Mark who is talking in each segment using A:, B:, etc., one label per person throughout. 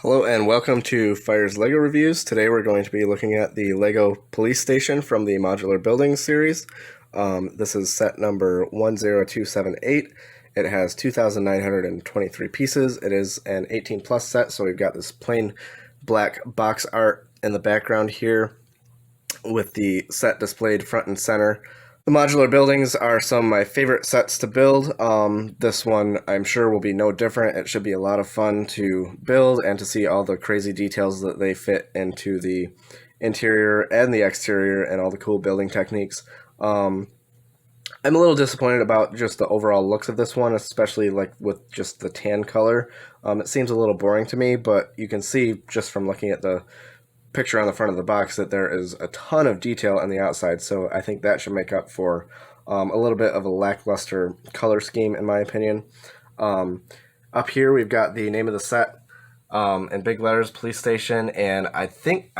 A: Hello and welcome to Phyre's LEGO Reviews. Today we're going to be looking at the LEGO Police Station from the Modular Buildings series. This is set number 10278. It has 2,923 pieces. It is an 18 plus set, so we've got this plain black box art in the background here with the set displayed front and center. The modular buildings are some of my favorite sets to build. This one I'm sure will be no different. It should be a lot of fun to build and to see all the crazy details that they fit into the interior and the exterior and all the cool building techniques. I'm a little disappointed about just the overall looks of this one, especially like with just the tan color. It seems a little boring to me, but you can see just from looking at the picture on the front of the box that there is a ton of detail on the outside, so I think that should make up for a little bit of a lackluster color scheme in my opinion. Up here we've got the name of the set in big letters, Police Station, and I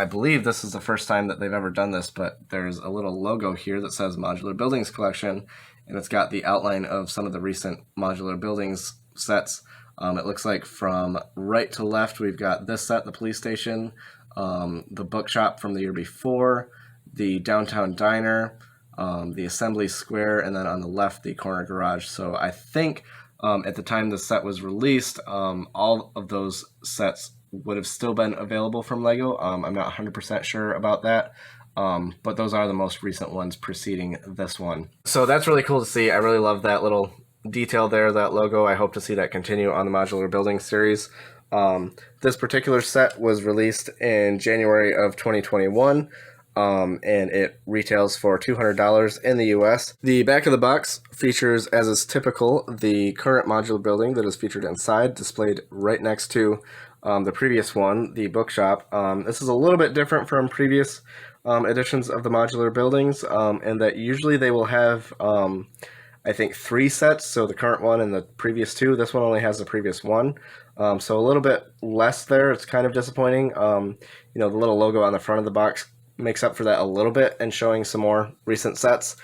A: believe this is the first time that they've ever done this, but there's a little logo here that says Modular Buildings Collection, and it's got the outline of some of the recent Modular Buildings sets. It looks like from right to left we've got this set, the Police Station, the bookshop from the year before, the downtown diner, the assembly square, and then on the left the corner garage. So I think at the time the set was released, all of those sets would have still been available from LEGO. I'm not 100% sure about that, but those are the most recent ones preceding this one. So that's really cool to see. I really love that little detail there, that logo. I hope to see that continue on the Modular Building series. This particular set was released in January of 2021, and it retails for $200 in the US. The back of the box features, as is typical, the current modular building that is featured inside, displayed right next to the previous one, the bookshop. This is a little bit different from previous editions of the modular buildings, in that usually they will have I think 3 sets, so the current one and the previous 2. This one only has the previous one, so a little bit less there. It's kind of disappointing. The little logo on the front of the box makes up for that a little bit and showing some more recent sets,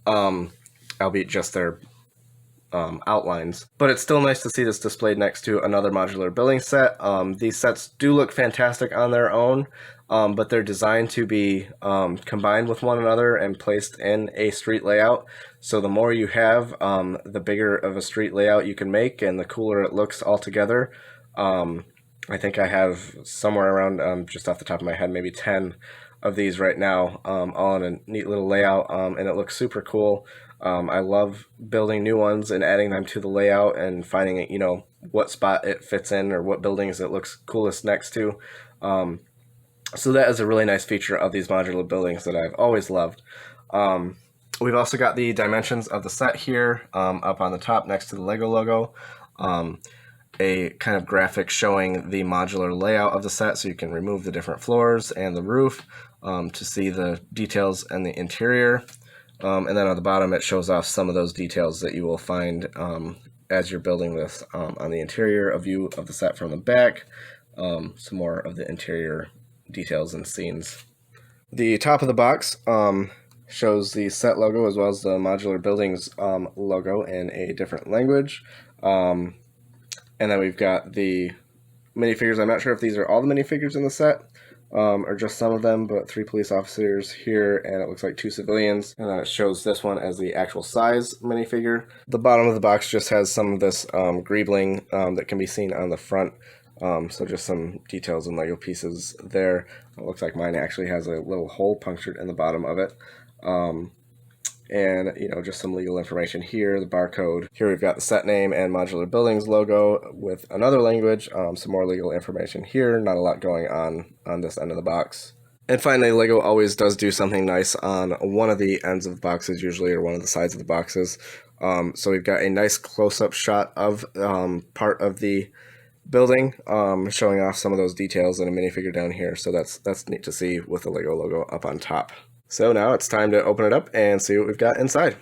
A: albeit just their outlines. But it's still nice to see this displayed next to another modular building set. These sets do look fantastic on their own, but they're designed to be combined with one another and placed in a street layout. So the more you have, the bigger of a street layout you can make and the cooler it looks altogether. I think I have somewhere around, just off the top of my head, maybe 10 of these right now, all in a neat little layout, and it looks super cool. I love building new ones and adding them to the layout and finding what spot it fits in or what buildings it looks coolest next to. So that is a really nice feature of these modular buildings that I've always loved. We've also got the dimensions of the set here up on the top next to the LEGO logo. A kind of graphic showing the modular layout of the set, so you can remove the different floors and the roof to see the details in the interior. And then on the bottom it shows off some of those details that you will find as you're building this on the interior, a view of the set from the back, some more of the interior details and scenes. The top of the box shows the set logo as well as the modular buildings logo in a different language. And then we've got the minifigures. I'm not sure if these are all the minifigures in the set or just some of them, but 3 police officers here, and it looks like 2 civilians. And then it shows this one as the actual size minifigure. The bottom of the box just has some of this greebling that can be seen on the front. So just some details and LEGO pieces there. It looks like mine actually has a little hole punctured in the bottom of it. And just some legal information here, the barcode. Here we've got the set name and modular buildings logo with another language, some more legal information here. Not a lot going on this end of the box. And finally, LEGO always does do something nice on one of the ends of the boxes usually, or one of the sides of the boxes. So we've got a nice close-up shot of part of the building, showing off some of those details in a minifigure down here. So that's neat to see with the LEGO logo up on top. So now it's time to open it up and see what we've got inside.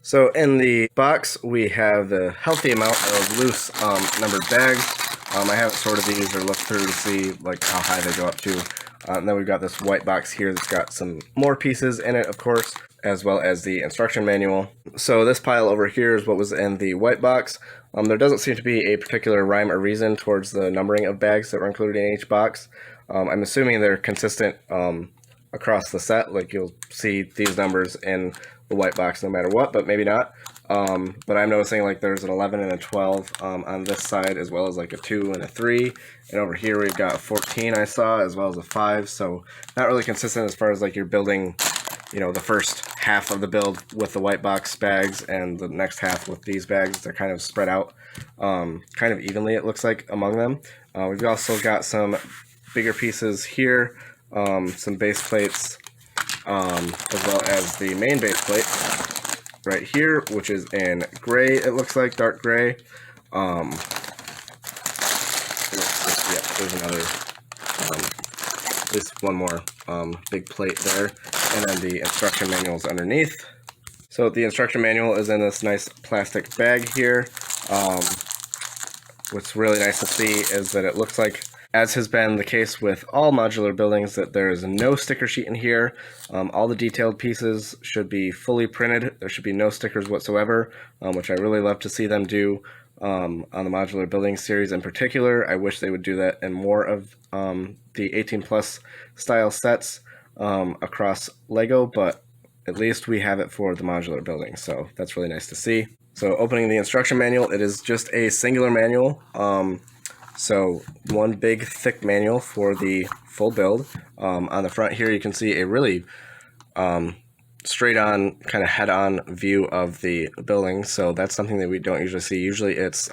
A: So in the box we have the healthy amount of loose numbered bags. I haven't sorted these or looked through to see like how high they go up to. And then we've got this white box here that's got some more pieces in it, of course, as well as the instruction manual. So this pile over here is what was in the white box. There doesn't seem to be a particular rhyme or reason towards the numbering of bags that were included in each box. I'm assuming they're consistent across the set, like you'll see these numbers in the white box no matter what, but maybe not. But I'm noticing like there's an 11 and a 12 on this side, as well as like a 2 and a 3. And over here we've got a 14 I saw, as well as a 5. So not really consistent as far as like you're building, you know, the first half of the build with the white box bags and the next half with these bags. They're kind of spread out kind of evenly, it looks like, among them. We've also got some bigger pieces here, some base plates, as well as the main base plate right here, which is in gray, it looks like, dark gray. Yeah, there's another, at least one more big plate there, and then the instruction manuals underneath. So the instruction manual is in this nice plastic bag here. What's really nice to see is that it looks like, as has been the case with all modular buildings, that there is no sticker sheet in here. All the detailed pieces should be fully printed. There should be no stickers whatsoever, which I really love to see them do on the modular building series in particular. I wish they would do that in more of the 18 plus style sets across Lego, but at least we have it for the modular building, so that's really nice to see. So opening the instruction manual, it is just a singular manual. So one big thick manual for the full build. On the front here you can see a really straight on, kind of head on view of the building. So that's something that we don't usually see. Usually it's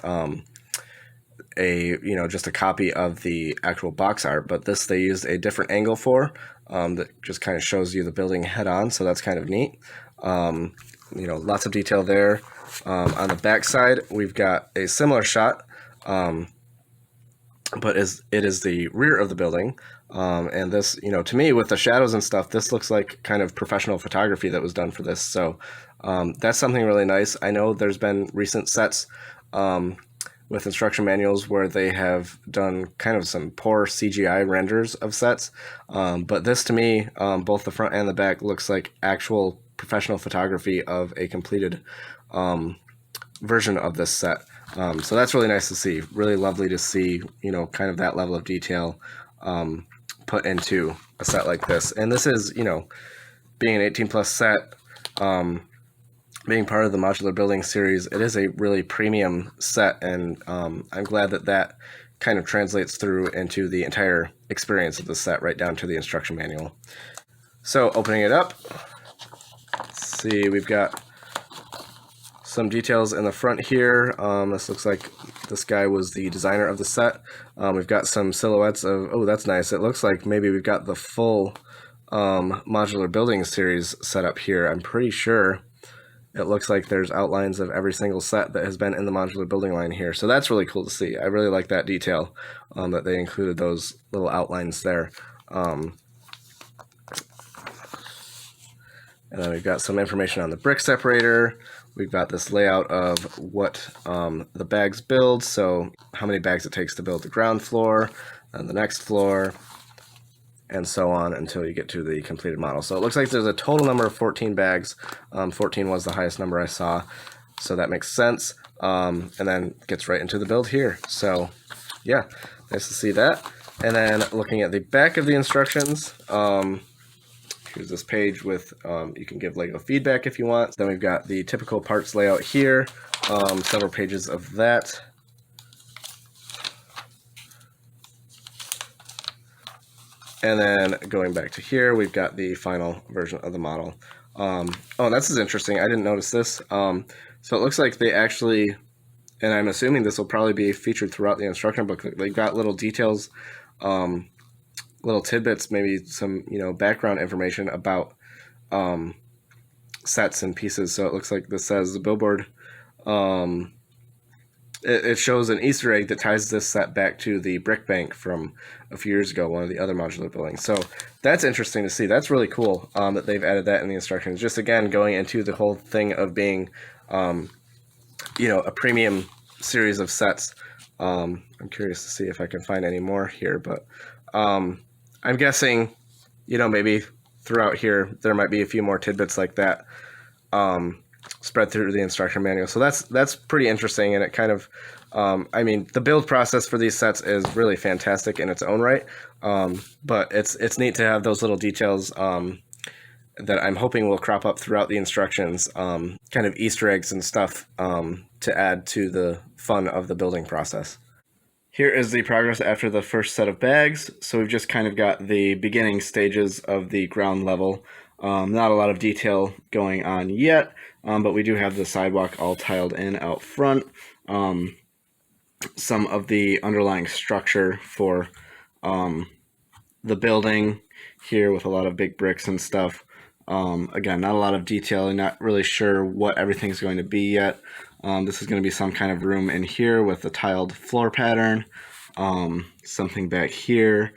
A: just a copy of the actual box art, but this they used a different angle for that just kind of shows you the building head on. So that's kind of neat. Lots of detail there. On the back side, we've got a similar shot, but it is the rear of the building. And this, to me, with the shadows and stuff, this looks like kind of professional photography that was done for this. So that's something really nice. I know there's been recent sets with instruction manuals where they have done kind of some poor CGI renders of sets. But this, to me, both the front and the back, looks like actual professional photography of a completed version of this set. So that's really nice to see. Really lovely to see, kind of that level of detail put into a set like this. And this is, being an 18 plus set, being part of the modular building series, it is a really premium set, and I'm glad that that kind of translates through into the entire experience of the set, right down to the instruction manual. So opening it up, let's see, we've got some details in the front here. This looks like this guy was the designer of the set. We've got some silhouettes of, oh, that's nice. It looks like maybe we've got the full modular building series set up here. I'm pretty sure it looks like there's outlines of every single set that has been in the modular building line here. So that's really cool to see. I really like that detail, that they included those little outlines there. And then we've got some information on the brick separator. We've got this layout of what the bags build, so how many bags it takes to build the ground floor, and the next floor, and so on until you get to the completed model. So it looks like there's a total number of 14 bags. 14 was the highest number I saw, so that makes sense. And then gets right into the build here. So yeah, nice to see that. And then looking at the back of the instructions, here's this page with, you can give Lego feedback if you want. Then we've got the typical parts layout here, several pages of that. And then going back to here, we've got the final version of the model. Oh, this is interesting. I didn't notice this. So it looks like they actually, and I'm assuming this will probably be featured throughout the instruction book, they've got little details, little tidbits, maybe some, background information about sets and pieces. So it looks like this says the billboard. It shows an Easter egg that ties this set back to the brick bank from a few years ago, one of the other modular buildings. So that's interesting to see. That's really cool that they've added that in the instructions. Just again, going into the whole thing of being, a premium series of sets. I'm curious to see if I can find any more here, but I'm guessing, maybe throughout here there might be a few more tidbits like that. spread through the instruction manual. So that's pretty interesting, and it kind of, I mean, the build process for these sets is really fantastic in its own right, but it's neat to have those little details that I'm hoping will crop up throughout the instructions, kind of Easter eggs and stuff to add to the fun of the building process. Here is the progress after the first set of bags. So we've just kind of got the beginning stages of the ground level. Not a lot of detail going on yet, but we do have the sidewalk all tiled in out front. Some of the underlying structure for the building here with a lot of big bricks and stuff. Again, not a lot of detail and not really sure what everything's going to be yet. This is going to be some kind of room in here with a tiled floor pattern. Something back here.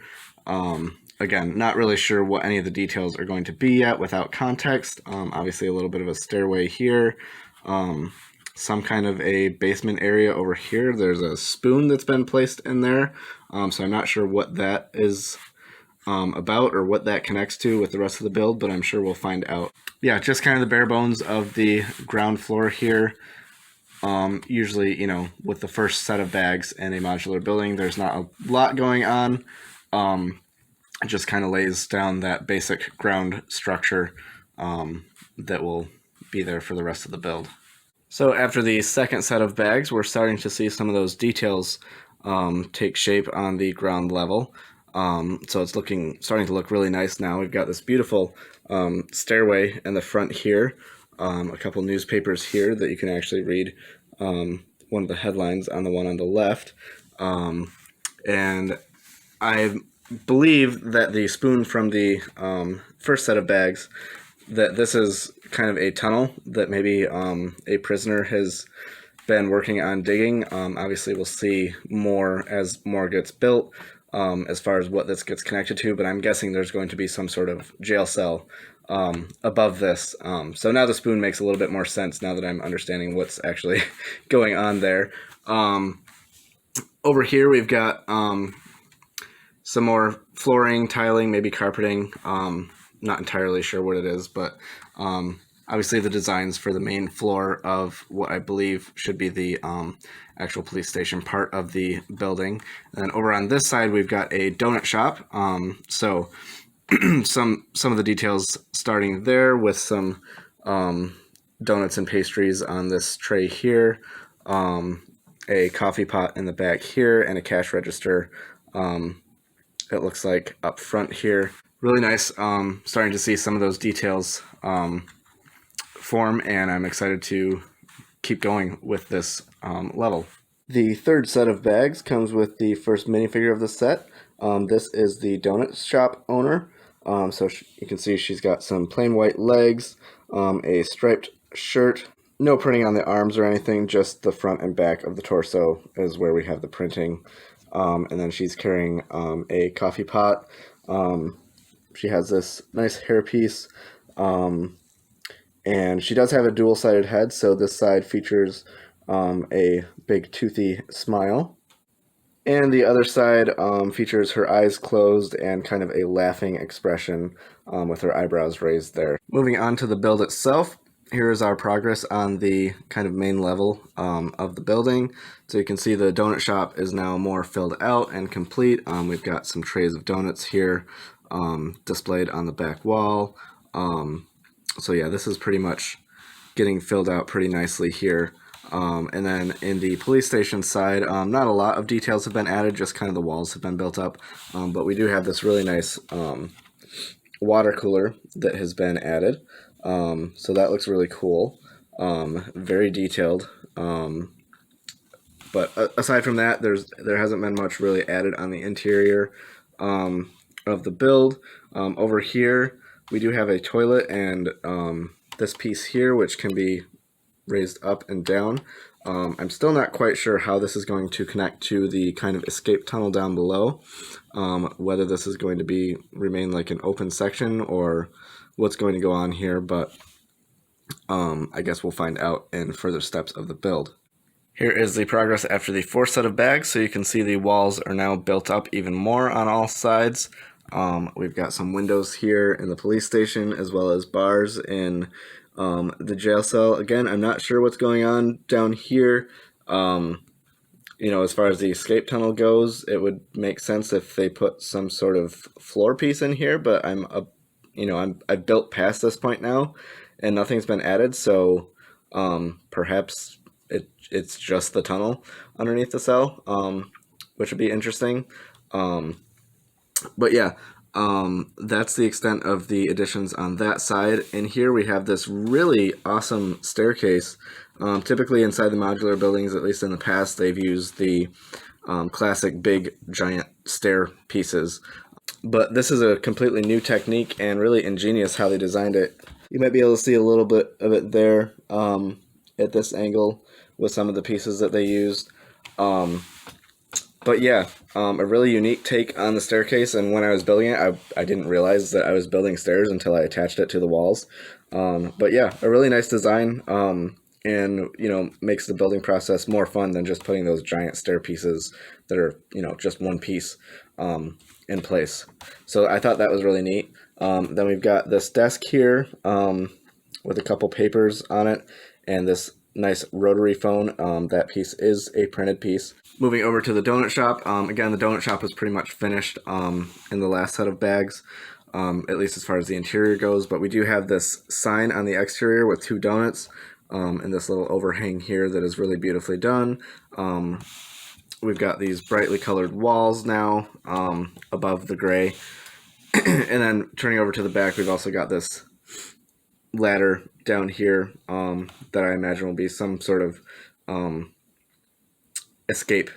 A: Again, not really sure what any of the details are going to be yet without context. Obviously a little bit of a stairway here. Some kind of a basement area over here. There's a spoon that's been placed in there. So I'm not sure what that is about or what that connects to with the rest of the build, but I'm sure we'll find out. Yeah, just kind of the bare bones of the ground floor here. Usually, you know, with the first set of bags in a modular building, there's not a lot going on. It just kind of lays down that basic ground structure that will be there for the rest of the build. So after the second set of bags, we're starting to see some of those details take shape on the ground level. So it's starting to look really nice now. We've got this beautiful stairway in the front here. A couple newspapers here that you can actually read one of the headlines on the one on the left. And I believe that the spoon from the first set of bags, that this is kind of a tunnel that maybe a prisoner has been working on digging. Obviously, we'll see more as more gets built as far as what this gets connected to, but I'm guessing there's going to be some sort of jail cell above this. So now the spoon makes a little bit more sense now that I'm understanding what's actually going on there. Over here we've got some more flooring, tiling, maybe carpeting. Not entirely sure what it is, but obviously the designs for the main floor of what I believe should be the actual police station part of the building. And over on this side, we've got a donut shop. So some of the details starting there with some donuts and pastries on this tray here, a coffee pot in the back here, and a cash register. It looks like up front here. Really nice. Starting to see some of those details form, and I'm excited to keep going with this level. The third set of bags comes with the first minifigure of the set. This is the donut shop owner. So you can see she's got some plain white legs, a striped shirt, no printing on the arms or anything, just the front and back of the torso is where we have the printing. And then she's carrying a coffee pot. She has this nice hairpiece, and she does have a dual-sided head, so this side features a big toothy smile. And the other side features her eyes closed and kind of a laughing expression with her eyebrows raised there. Moving on to the build itself, here is our progress on the kind of main level of the building. So you can see the donut shop is now more filled out and complete. We've got some trays of donuts here displayed on the back wall. So yeah, this is pretty much getting filled out pretty nicely here. And then in the police station side, not a lot of details have been added, just kind of the walls have been built up. But we do have this really nice water cooler that has been added. So that looks really cool. Very detailed. But aside from that, there hasn't been much really added on the interior of the build. Over here, we do have a toilet and this piece here, which can be raised up and down. I'm still not quite sure how this is going to connect to the kind of escape tunnel down below, whether this is going to remain like an open section or what's going to go on here, but I guess we'll find out in further steps of the build. Here is the progress after the fourth set of bags, so you can see the walls are now built up even more on all sides. We've got some windows here in the police station as well as bars in The jail cell, again, I'm not sure what's going on down here. As far as the escape tunnel goes, it would make sense if they put some sort of floor piece in here, but I've built past this point now, and nothing's been added, so perhaps it's just the tunnel underneath the cell, which would be interesting. But yeah, that's the extent of the additions on that side. And here we have this really awesome staircase. Typically inside the modular buildings, at least in the past, they've used the classic big giant stair pieces. But this is a completely new technique and really ingenious how they designed it. You might be able to see a little bit of it there at this angle with some of the pieces that they used. But yeah, a really unique take on the staircase, and when I was building it, I didn't realize that I was building stairs until I attached it to the walls. But yeah, a really nice design, and makes the building process more fun than just putting those giant stair pieces that are just one piece in place. So I thought that was really neat. Then we've got this desk here with a couple papers on it, and this nice rotary phone. That piece is a printed piece. Moving over to the donut shop. Again, the donut shop was pretty much finished in the last set of bags, at least as far as the interior goes. But we do have this sign on the exterior with 2 donuts and this little overhang here that is really beautifully done. We've got these brightly colored walls now above the gray. And then turning over to the back, we've also got this ladder down here that I imagine will be some sort of escape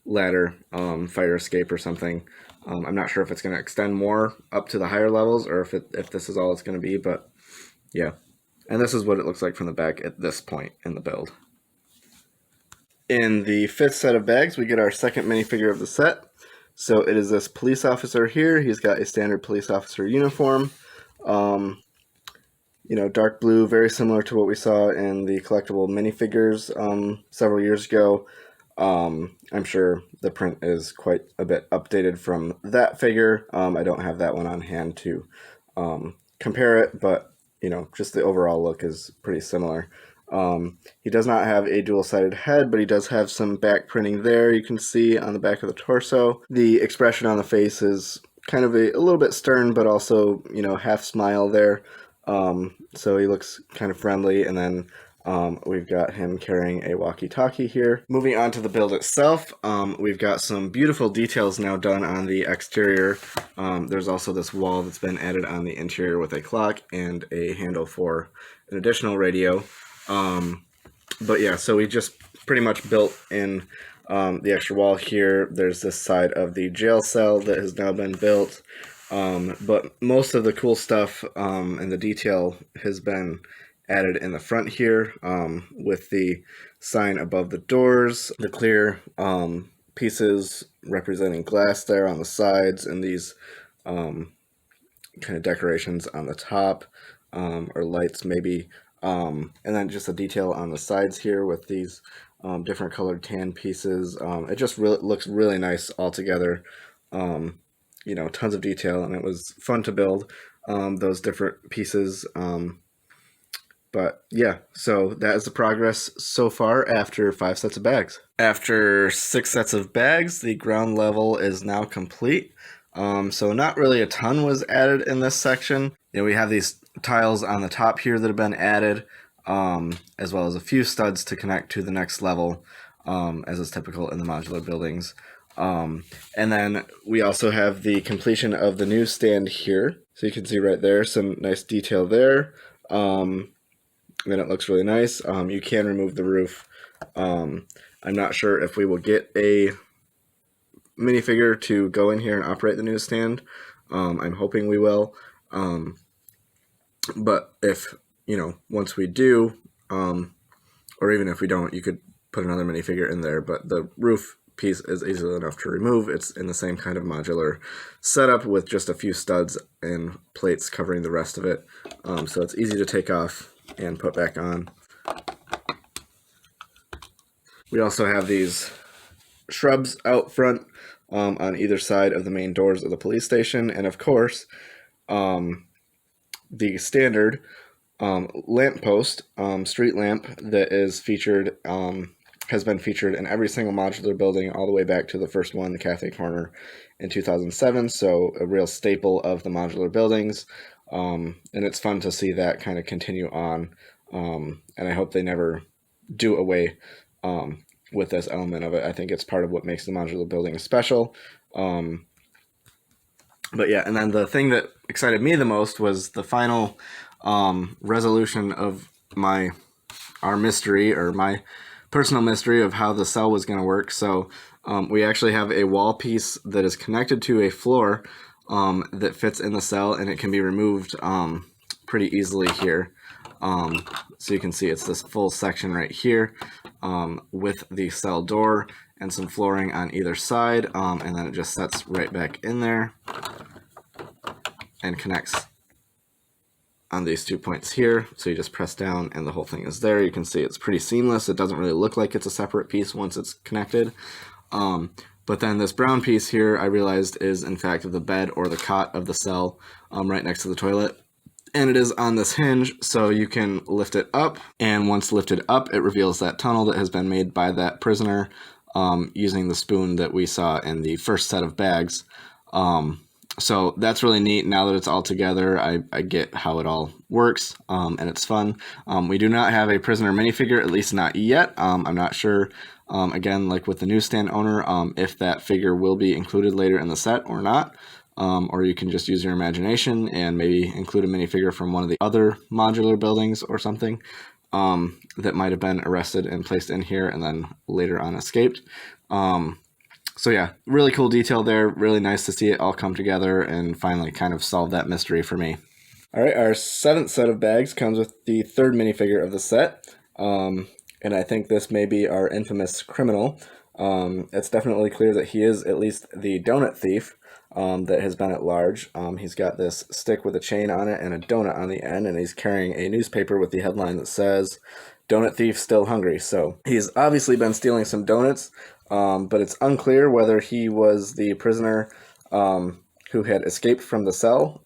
A: ladder, fire escape or something. I'm not sure if it's going to extend more up to the higher levels or if this is all it's going to be, but yeah. And this is what it looks like from the back at this point in the build. In the 5th set of bags, we get our second minifigure of the set. So it is this police officer here. He's got a standard police officer uniform. Dark blue, very similar to what we saw in the collectible minifigures several years ago. I'm sure the print is quite a bit updated from that figure. I don't have that one on hand to compare it, but just the overall look is pretty similar. He does not have a dual-sided head, but he does have some back printing there. You can see on the back of the torso. The expression on the face is kind of a little bit stern, but also half smile there. So he looks kind of friendly, and then we've got him carrying a walkie-talkie here. Moving on to the build itself, we've got some beautiful details now done on the exterior. There's also this wall that's been added on the interior with a clock and a handle for an additional radio. But yeah, so we just pretty much built in the extra wall here. There's this side of the jail cell that has now been built. But most of the cool stuff and the detail has been added in the front here with the sign above the doors, the clear pieces representing glass there on the sides, and these kind of decorations on the top or lights maybe, and then just a detail on the sides here with these different colored tan pieces. It just really looks really nice all together. Tons of detail, and it was fun to build those different pieces. But yeah, so that is the progress so far after 5 sets of bags. After 6 sets of bags, the ground level is now complete. So not really a ton was added in this section. We have these tiles on the top here that have been added, as well as a few studs to connect to the next level, as is typical in the modular buildings. And then we also have the completion of the newsstand here. So you can see right there some nice detail there. And it looks really nice. You can remove the roof. I'm not sure if we will get a minifigure to go in here and operate the newsstand. I'm hoping we will. But if, once we do, or even if we don't, you could put another minifigure in there. But the roof piece is easy enough to remove. It's in the same kind of modular setup with just a few studs and plates covering the rest of it. So it's easy to take off and put back on. We also have these shrubs out front on either side of the main doors of the police station, and of course the standard lamp post, street lamp that is featured, has been featured in every single modular building all the way back to the first one, the Cafe Corner, in 2007. So a real staple of the modular buildings, and it's fun to see that kind of continue on. And I hope they never do away with this element of it. I think it's part of what makes the modular building special. But yeah, and then the thing that excited me the most was the final resolution of our mystery, or my personal mystery of how the cell was going to work. So we actually have a wall piece that is connected to a floor that fits in the cell, and it can be removed pretty easily here. So you can see it's this full section right here with the cell door and some flooring on either side, and then it just sets right back in there and connects on these 2 points here. So you just press down and the whole thing is there. You can see it's pretty seamless. It doesn't really look like it's a separate piece once it's connected. But then this brown piece here, I realized, is in fact the bed or the cot of the cell right next to the toilet. And it is on this hinge, so you can lift it up. And once lifted up, it reveals that tunnel that has been made by that prisoner using the spoon that we saw in the first set of bags. So that's really neat. Now that it's all together, I get how it all works, and it's fun. We do not have a prisoner minifigure, at least not yet. I'm not sure, again, like with the newsstand owner, if that figure will be included later in the set or not. Or you can just use your imagination and maybe include a minifigure from one of the other modular buildings or something that might have been arrested and placed in here and then later on escaped. So yeah, really cool detail there. Really nice to see it all come together and finally kind of solve that mystery for me. All right, our 7th set of bags comes with the 3rd minifigure of the set. And I think this may be our infamous criminal. It's definitely clear that he is at least the donut thief that has been at large. He's got this stick with a chain on it and a donut on the end, and he's carrying a newspaper with the headline that says, "Donut thief still hungry." So he's obviously been stealing some donuts, but it's unclear whether he was the prisoner who had escaped from the cell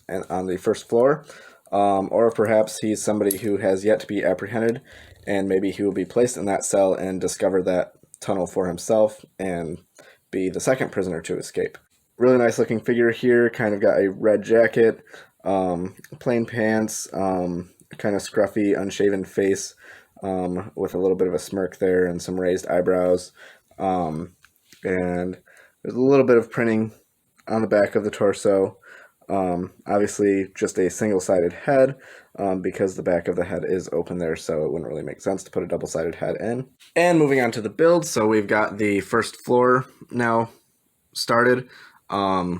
A: and on the first floor, or perhaps he's somebody who has yet to be apprehended, and maybe he will be placed in that cell and discover that tunnel for himself and be the second prisoner to escape. Really nice looking figure here, kind of got a red jacket, plain pants, kind of scruffy, unshaven face, with a little bit of a smirk there and some raised eyebrows. And there's a little bit of printing on the back of the torso. Obviously just a single-sided head, because the back of the head is open there, so it wouldn't really make sense to put a double-sided head in. And moving on to the build, so we've got the first floor now started. A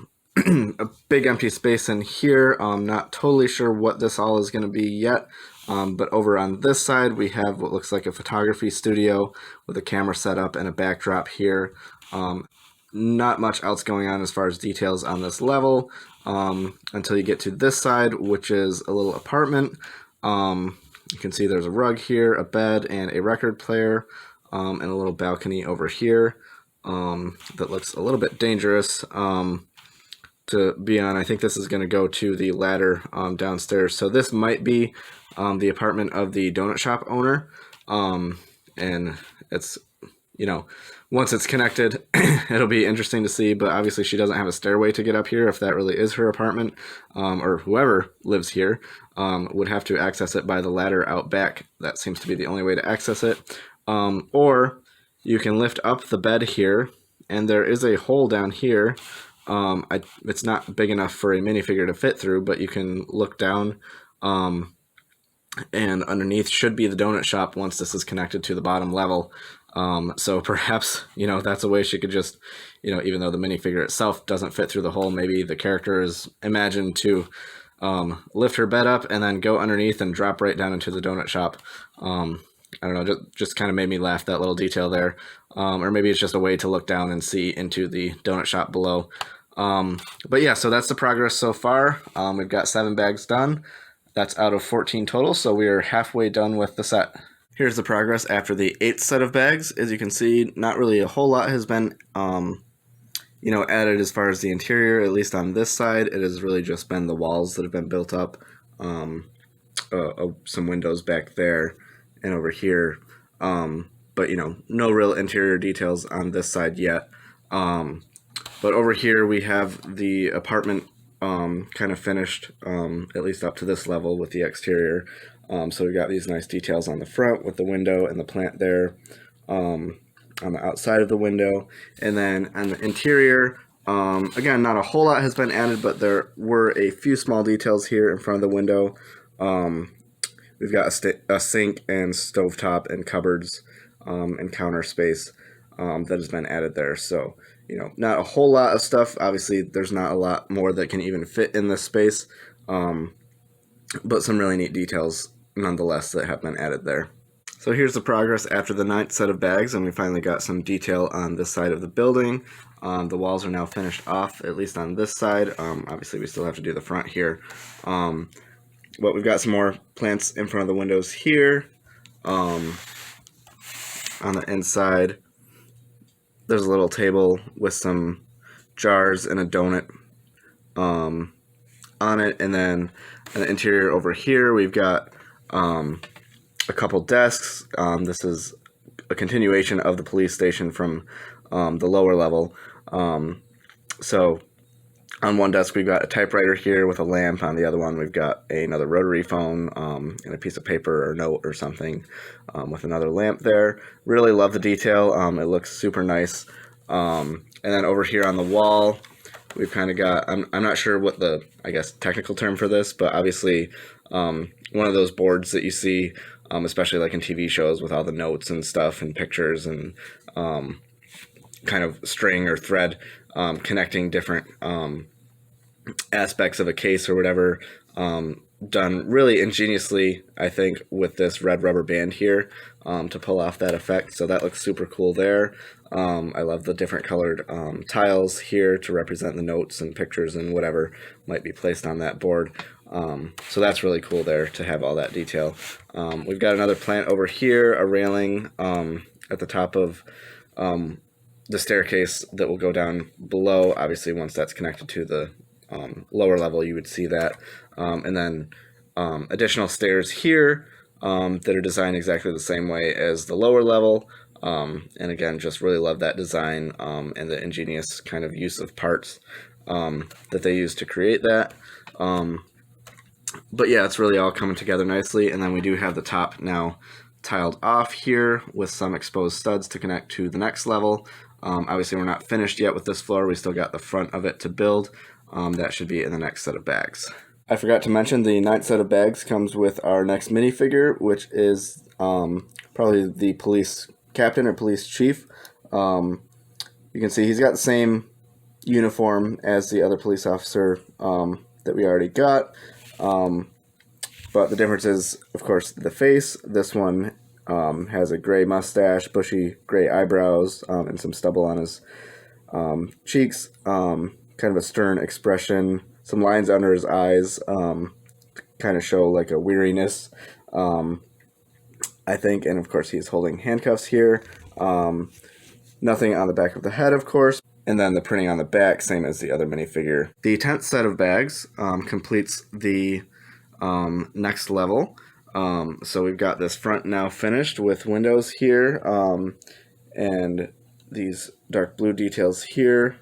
A: big empty space in here. Not totally sure what this all is going to be yet. But over on this side, we have what looks like a photography studio with a camera set up and a backdrop here. Not much else going on as far as details on this level until you get to this side, which is a little apartment. You can see there's a rug here, a bed, and a record player, and a little balcony over here that looks a little bit dangerous to be on. I think this is going to go to the ladder downstairs. So this might be the apartment of the donut shop owner, and it's, you know, once it's connected, it'll be interesting to see, but obviously she doesn't have a stairway to get up here if that really is her apartment, or whoever lives here would have to access it by the ladder out back. That seems to be the only way to access it. Or you can lift up the bed here, and there is a hole down here. It's not big enough for a minifigure to fit through, but you can look down, and underneath should be the donut shop once this is connected to the bottom level. So perhaps, you know, that's a way she could just, you know, even though the minifigure itself doesn't fit through the hole, maybe the character is imagined to lift her bed up and then go underneath and drop right down into the donut shop. I don't know, just kind of made me laugh, that little detail there. Or maybe it's just a way to look down and see into the donut shop below. But yeah, so that's the progress so far. We've got 7 bags done. That's out of 14 total, so we are halfway done with the set. Here's the progress after the 8th set of bags. As you can see, not really a whole lot has been, you know, added as far as the interior, at least on this side. It has really just been the walls that have been built up. some windows back there and over here. But no real interior details on this side yet. But over here we have the apartment kind of finished, at least up to this level with the exterior. So we got these nice details on the front with the window and the plant there, on the outside of the window. And then on the interior, again, not a whole lot has been added, but there were a few small details here in front of the window. We've got a sink and stovetop and cupboards and counter space that has been added there. So, not a whole lot of stuff. Obviously, there's not a lot more that can even fit in this space, but some really neat details nonetheless that have been added there. So here's the progress after the 9th set of bags, and we finally got some detail on this side of the building. The walls are now finished off, at least on this side. Obviously, we still have to do the front here. But we've got some more plants in front of the windows here. On the inside, there's a little table with some jars and a donut on it. And then in the interior over here, we've got a couple desks. This is a continuation of the police station from the lower level. So on one desk, we've got a typewriter here with a lamp. On the other one, we've got another rotary phone and a piece of paper or note or something with another lamp there. Really love the detail. It looks super nice. And then over here on the wall, we've kind of got, I'm not sure what the, technical term for this, but obviously one of those boards that you see, especially like in TV shows with all the notes and stuff and pictures and kind of string or thread connecting different aspects of a case or whatever, done really ingeniously, I think, with this red rubber band here to pull off that effect. So that looks super cool there. I love the different colored tiles here to represent the notes and pictures and whatever might be placed on that board. So that's really cool there to have all that detail. We've got another plant over here, a railing at the top of the staircase that will go down below. Obviously, once that's connected to the lower level, you would see that. And then additional stairs here that are designed exactly the same way as the lower level. And again, just really love that design and the ingenious kind of use of parts that they use to create that. But yeah, it's really all coming together nicely. And then we do have the top now tiled off here with some exposed studs to connect to the next level. Obviously, we're not finished yet with this floor. We still got the front of it to build. That should be in the next set of bags. I forgot to mention the 9th set of bags comes with our next minifigure, which is probably the police captain or police chief. You can see he's got the same uniform as the other police officer that we already got. But the difference is, of course, the face. This one has a gray mustache, bushy gray eyebrows, and some stubble on his cheeks. Kind of a stern expression, some lines under his eyes, kind of show like a weariness, I think. And of course, he's holding handcuffs here. Nothing on the back of the head, of course. And then the printing on the back, same as the other minifigure. The 10th set of bags completes the next level. So we've got this front now finished with windows here and these dark blue details here.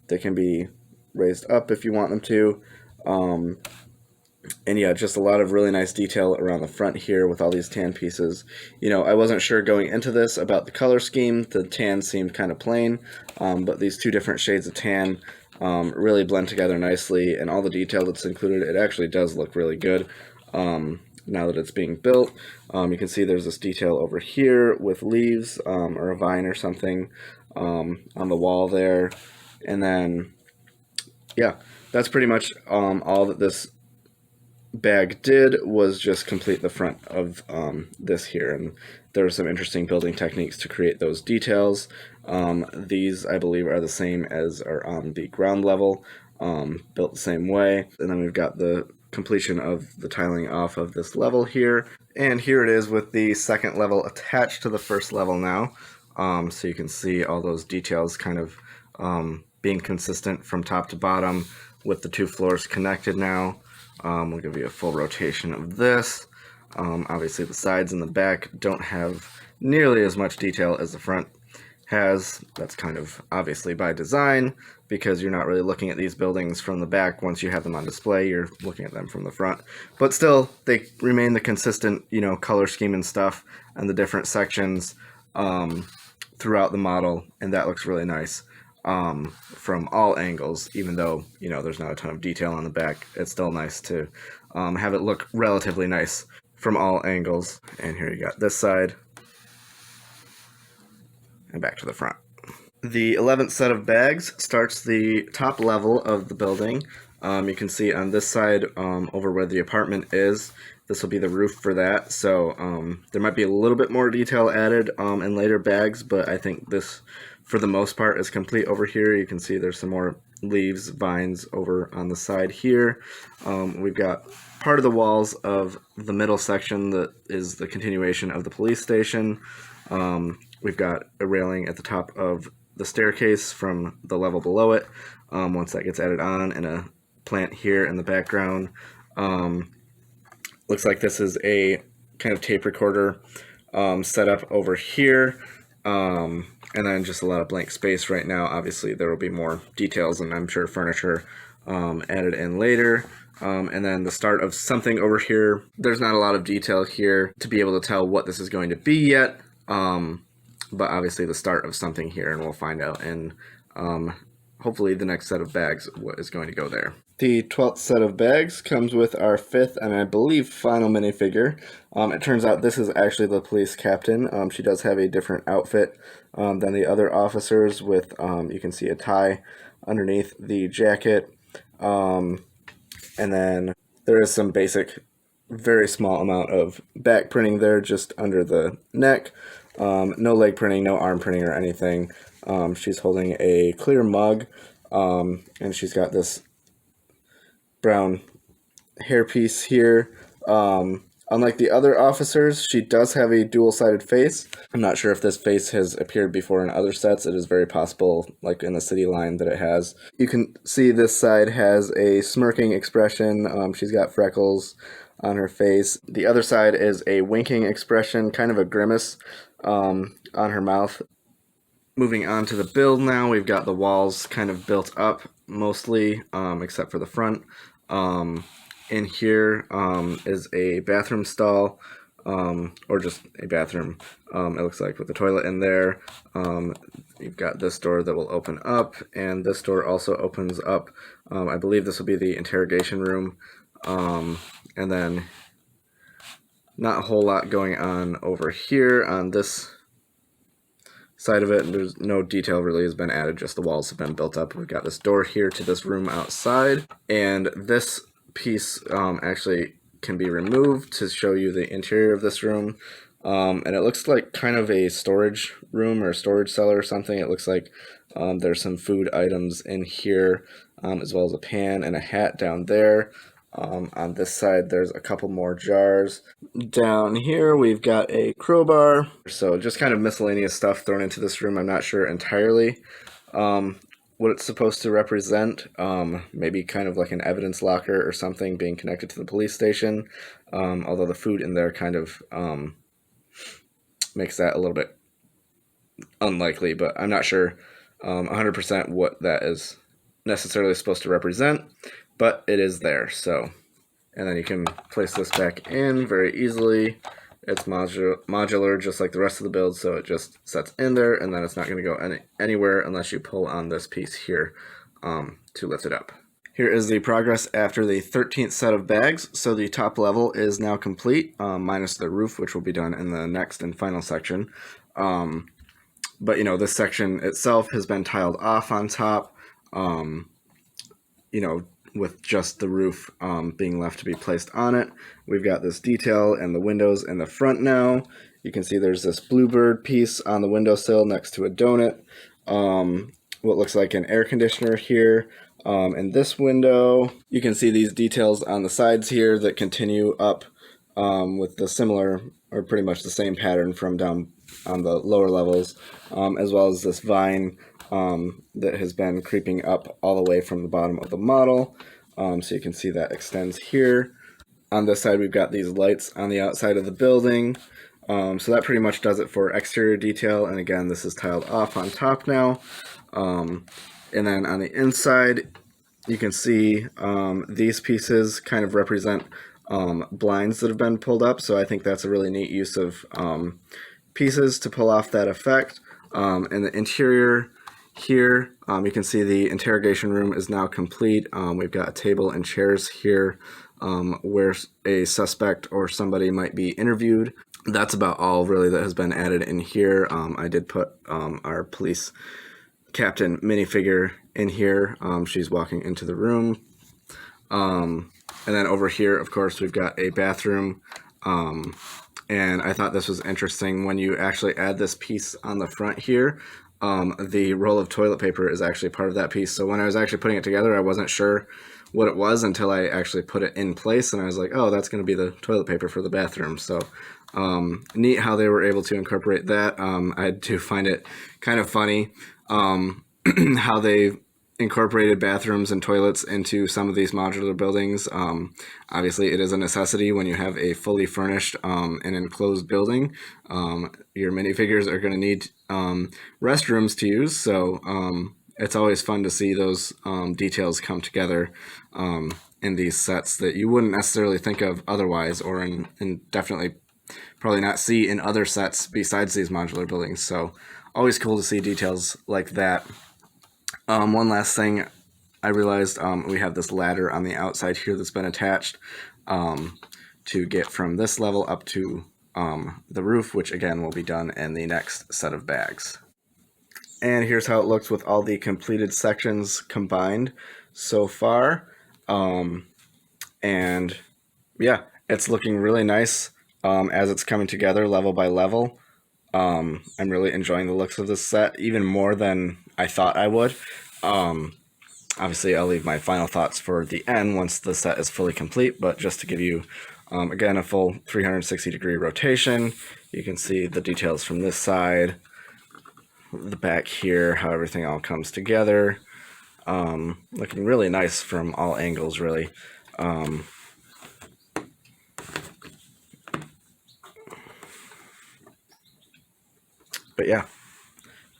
A: They can be raised up if you want them to. And yeah, just a lot of really nice detail around the front here with all these tan pieces. I wasn't sure going into this about the color scheme. The tan seemed kind of plain, but these two different shades of tan really blend together nicely, and all the detail that's included, it actually does look really good now that it's being built. You can see there's this detail over here with leaves or a vine or something on the wall there. And then, yeah, that's pretty much all that this bag did, was just complete the front of this here. And there are some interesting building techniques to create those details. These, I believe, are the same as are on the ground level, built the same way. And then we've got the completion of the tiling off of this level here. And here it is with the second level attached to the first level now. So you can see all those details kind of being consistent from top to bottom with the two floors connected now. We'll give you a full rotation of this. Obviously the sides and the back don't have nearly as much detail as the front has. That's kind of obviously by design, because you're not really looking at these buildings from the back. Once you have them on display, you're looking at them from the front. But still, they remain the consistent, color scheme and stuff, and the different sections throughout the model, and that looks really nice from all angles. Even though there's not a ton of detail on the back, it's still nice to have it look relatively nice from all angles. And here you got this side, and back to the front. The 11th set of bags starts the top level of the building. You can see on this side, over where the apartment is, this will be the roof for that. So there might be a little bit more detail added in later bags, but I think this, for the most part, is complete over here. You can see there's some more leaves, vines over on the side here. We've got part of the walls of the middle section that is the continuation of the police station. We've got a railing at the top of the staircase from the level below it, once that gets added on, and a plant here in the background. Looks like this is a kind of tape recorder setup over here, and then just a lot of blank space right now. Obviously there will be more details and I'm sure furniture added in later. And then the start of something over here. There's not a lot of detail here to be able to tell what this is going to be yet, but obviously the start of something here, and we'll find out in hopefully the next set of bags what is going to go there. The 12th set of bags comes with our 5th and I believe final minifigure. It turns out this is actually the police captain. She does have a different outfit than the other officers, with you can see a tie underneath the jacket, and then there is some basic, very small amount of back printing there just under the neck. No leg printing, no arm printing or anything. She's holding a clear mug, and she's got this brown hairpiece here. Unlike the other officers, she does have a dual-sided face. I'm not sure if this face has appeared before in other sets. It is very possible, like in the city line, that it has. You can see this side has a smirking expression. She's got freckles on her face. The other side is a winking expression, kind of a grimace on her mouth. Moving on to the build now, we've got the walls kind of built up mostly, except for the front. In here is a bathroom stall, or just a bathroom, it looks like, with a toilet in there. You've got this door that will open up, and this door also opens up. I believe this will be the interrogation room. And then not a whole lot going on over here on this side of it. There's no detail really has been added, just the walls have been built up. We've got this door here to this room outside, and this piece actually can be removed to show you the interior of this room. And it looks like kind of a storage room or storage cellar or something. It looks like there's some food items in here, as well as a pan and a hat down there. On this side, there's a couple more jars. Down here, we've got a crowbar. So just kind of miscellaneous stuff thrown into this room. I'm not sure entirely what it's supposed to represent. Maybe kind of like an evidence locker or something being connected to the police station. Although the food in there kind of makes that a little bit unlikely, but I'm not sure 100% what that is necessarily supposed to represent. But it is there, so. And then you can place this back in very easily. It's modular, just like the rest of the build, so it just sets in there, and then it's not going to go anywhere unless you pull on this piece here to lift it up. Here is the progress after the 13th set of bags. So the top level is now complete, minus the roof, which will be done in the next and final section. But, this section itself has been tiled off on top, with just the roof being left to be placed on it. We've got this detail and the windows in the front now. You can see there's this bluebird piece on the windowsill next to a donut. What looks like an air conditioner here. In this window, you can see these details on the sides here that continue up with the similar, or pretty much the same pattern from down on the lower levels, as well as this vine that has been creeping up all the way from the bottom of the model. So you can see that extends here. On this side, we've got these lights on the outside of the building. So that pretty much does it for exterior detail. And again, this is tiled off on top now. And then on the inside, you can see these pieces kind of represent blinds that have been pulled up. So I think that's a really neat use of pieces to pull off that effect. And the interior here, you can see the interrogation room is now complete. We've got a table and chairs here where a suspect or somebody might be interviewed. That's about all really that has been added in here. I did put our police captain minifigure in here. She's walking into the room. And then over here, of course, we've got a bathroom. And I thought this was interesting when you actually add this piece on the front here. The roll of toilet paper is actually part of that piece. So when I was actually putting it together, I wasn't sure what it was until I actually put it in place, and I was like, oh, that's going to be the toilet paper for the bathroom. So neat how they were able to incorporate that. I do find it kind of funny how they incorporated bathrooms and toilets into some of these modular buildings. Obviously, it is a necessity when you have a fully furnished and enclosed building. Your minifigures are going to need restrooms to use, so it's always fun to see those details come together in these sets that you wouldn't necessarily think of otherwise, or in definitely probably not see in other sets besides these modular buildings. So always cool to see details like that. One last thing, I realized we have this ladder on the outside here that's been attached to get from this level up to the roof, which again will be done in the next set of bags. And here's how it looks with all the completed sections combined so far. And yeah, it's looking really nice as it's coming together level by level. I'm really enjoying the looks of this set, even more than I thought I would. Obviously, I'll leave my final thoughts for the end once the set is fully complete, but just to give you, again, a full 360-degree rotation. You can see the details from this side, the back here, how everything all comes together. Looking really nice from all angles, really. But yeah,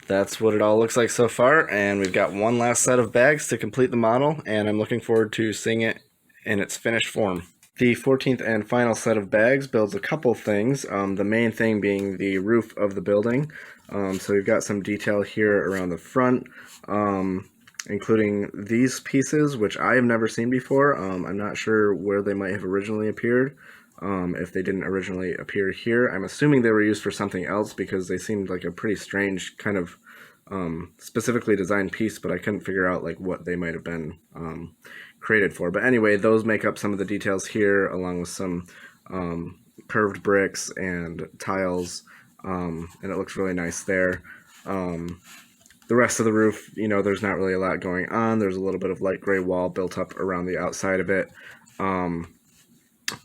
A: that's what it all looks like so far, and we've got one last set of bags to complete the model, and I'm looking forward to seeing it in its finished form. The 14th and final set of bags builds a couple things, the main thing being the roof of the building. So we've got some detail here around the front, including these pieces, which I have never seen before. I'm not sure where they might have originally appeared. If they didn't originally appear here, I'm assuming they were used for something else because they seemed like a pretty strange kind of specifically designed piece, but I couldn't figure out like what they might have been created for. But anyway, those make up some of the details here, along with some curved bricks and tiles, and it looks really nice there. The rest of the roof, you know, there's not really a lot going on. There's a little bit of light gray wall built up around the outside of it.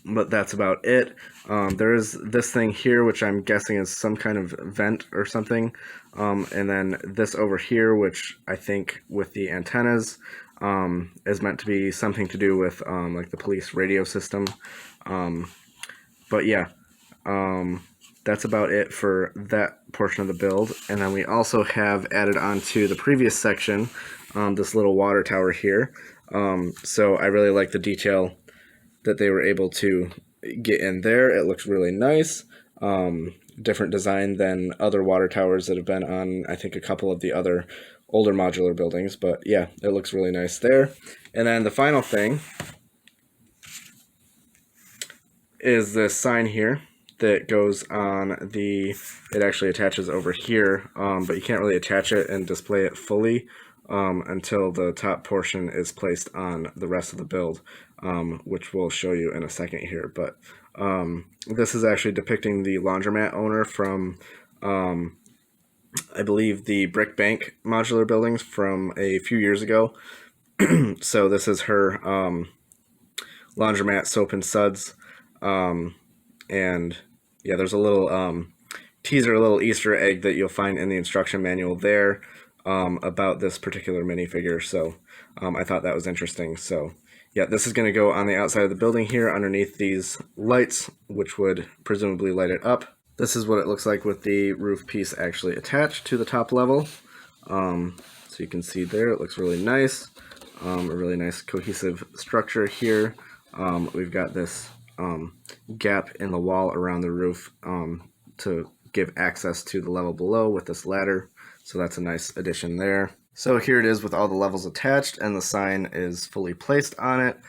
A: But that's about it. There is this thing here, which I'm guessing is some kind of vent or something. And then this over here, which I think with the antennas is meant to be something to do with like the police radio system. But yeah, that's about it for that portion of the build. And then we also have added onto the previous section this little water tower here. So I really like the detail that they were able to get in there. It looks really nice. Different design than other water towers that have been on, I think, a couple of the other older modular buildings. But yeah, it looks really nice there. And then the final thing is this sign here that goes on the, it actually attaches over here, but you can't really attach it and display it fully until the top portion is placed on the rest of the build, which we'll show you in a second here. But this is actually depicting the laundromat owner from, I believe, the Brick Bank modular buildings from a few years ago. So this is her laundromat, Soap and Suds. And yeah, there's a little teaser, a little Easter egg that you'll find in the instruction manual there about this particular minifigure. So I thought that was interesting. So yeah, this is going to go on the outside of the building here underneath these lights, which would presumably light it up. This is what it looks like with the roof piece actually attached to the top level. So you can see there, it looks really nice. A really nice cohesive structure here. We've got this gap in the wall around the roof to give access to the level below with this ladder. So that's a nice addition there. So here it is with all the levels attached, and the sign is fully placed on it.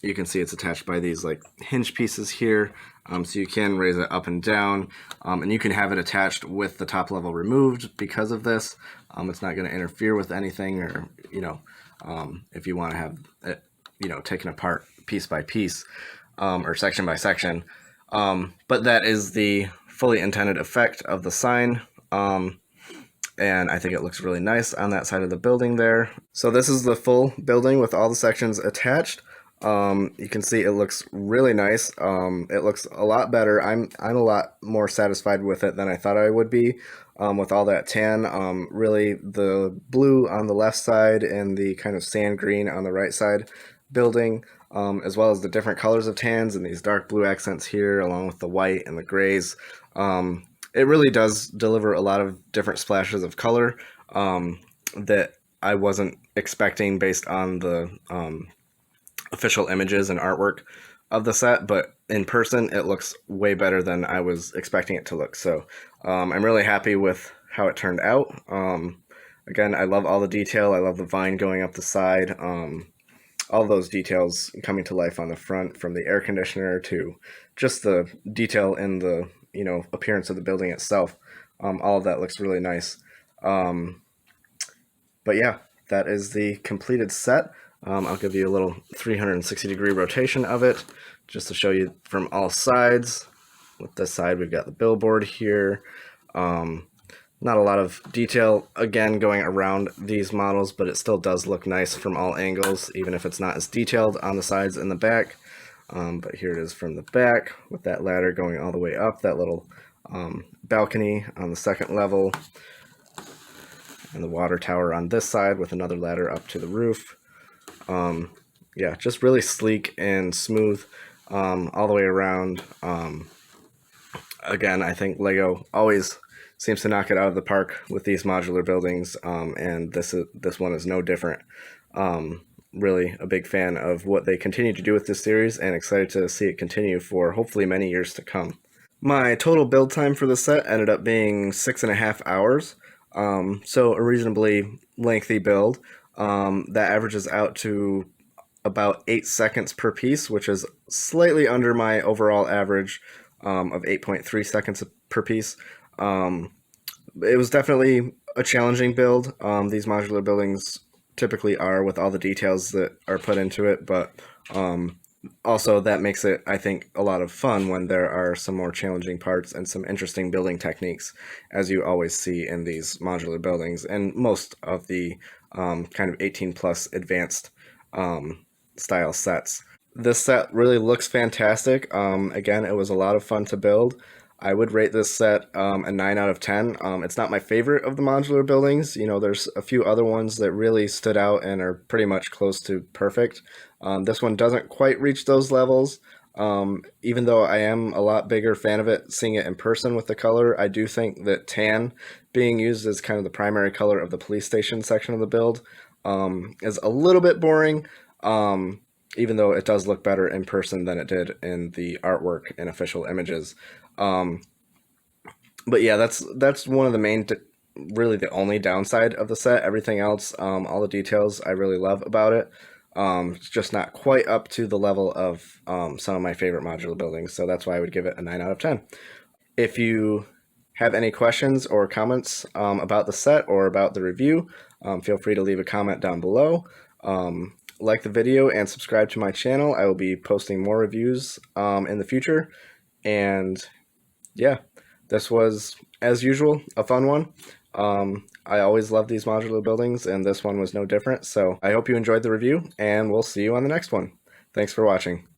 A: You can see it's attached by these like hinge pieces here, so you can raise it up and down, and you can have it attached with the top level removed because of this. It's not going to interfere with anything, or if you want to have it taken apart piece by piece or section by section. But that is the fully intended effect of the sign. And I think it looks really nice on that side of the building there. So this is the full building with all the sections attached. You can see it looks really nice. It looks a lot better. I'm a lot more satisfied with it than I thought I would be, with all that tan. Really the blue on the left side and the kind of sand green on the right side building, as well as the different colors of tans and these dark blue accents here, along with the white and the grays. It really does deliver a lot of different splashes of color that I wasn't expecting based on the official images and artwork of the set, but in person it looks way better than I was expecting it to look. So I'm really happy with how it turned out. Again, I love all the detail. I love the vine going up the side. All those details coming to life on the front, from the air conditioner to just the detail in the appearance of the building itself. All of that looks really nice. But yeah, that is the completed set. I'll give you a little 360-degree rotation of it just to show you from all sides. With this side, we've got the billboard here. Not a lot of detail, again, going around these models, but it still does look nice from all angles, even if it's not as detailed on the sides and the back. But here it is from the back with that ladder going all the way up, that little balcony on the second level, and the water tower on this side with another ladder up to the roof. Yeah, just really sleek and smooth all the way around. Again, I think LEGO always seems to knock it out of the park with these modular buildings, and this one is no different. Really a big fan of what they continue to do with this series, and excited to see it continue for hopefully many years to come. My total build time for the set ended up being 6.5 hours, so a reasonably lengthy build. That averages out to about 8 seconds per piece, which is slightly under my overall average of 8.3 seconds per piece. It was definitely a challenging build. These modular buildings typically are, with all the details that are put into it, but also that makes it, I think, a lot of fun when there are some more challenging parts and some interesting building techniques, as you always see in these modular buildings and most of the kind of 18 plus advanced style sets. This set really looks fantastic. Again, it was a lot of fun to build. I would rate this set a 9 out of 10. It's not my favorite of the modular buildings. There's a few other ones that really stood out and are pretty much close to perfect. This one doesn't quite reach those levels. Even though I am a lot bigger fan of it, seeing it in person with the color, I do think that tan being used as kind of the primary color of the police station section of the build is a little bit boring. Even though it does look better in person than it did in the artwork and official images. But yeah, that's one of the main, really the only downside of the set. Everything else, all the details I really love about it. It's just not quite up to the level of some of my favorite modular buildings, so that's why I would give it a 9 out of 10. If you have any questions or comments about the set or about the review, feel free to leave a comment down below. Like the video and subscribe to my channel. I will be posting more reviews in the future. And yeah, this was, as usual, a fun one. I always love these modular buildings, and this one was no different. So I hope you enjoyed the review, and we'll see you on the next one. Thanks for watching.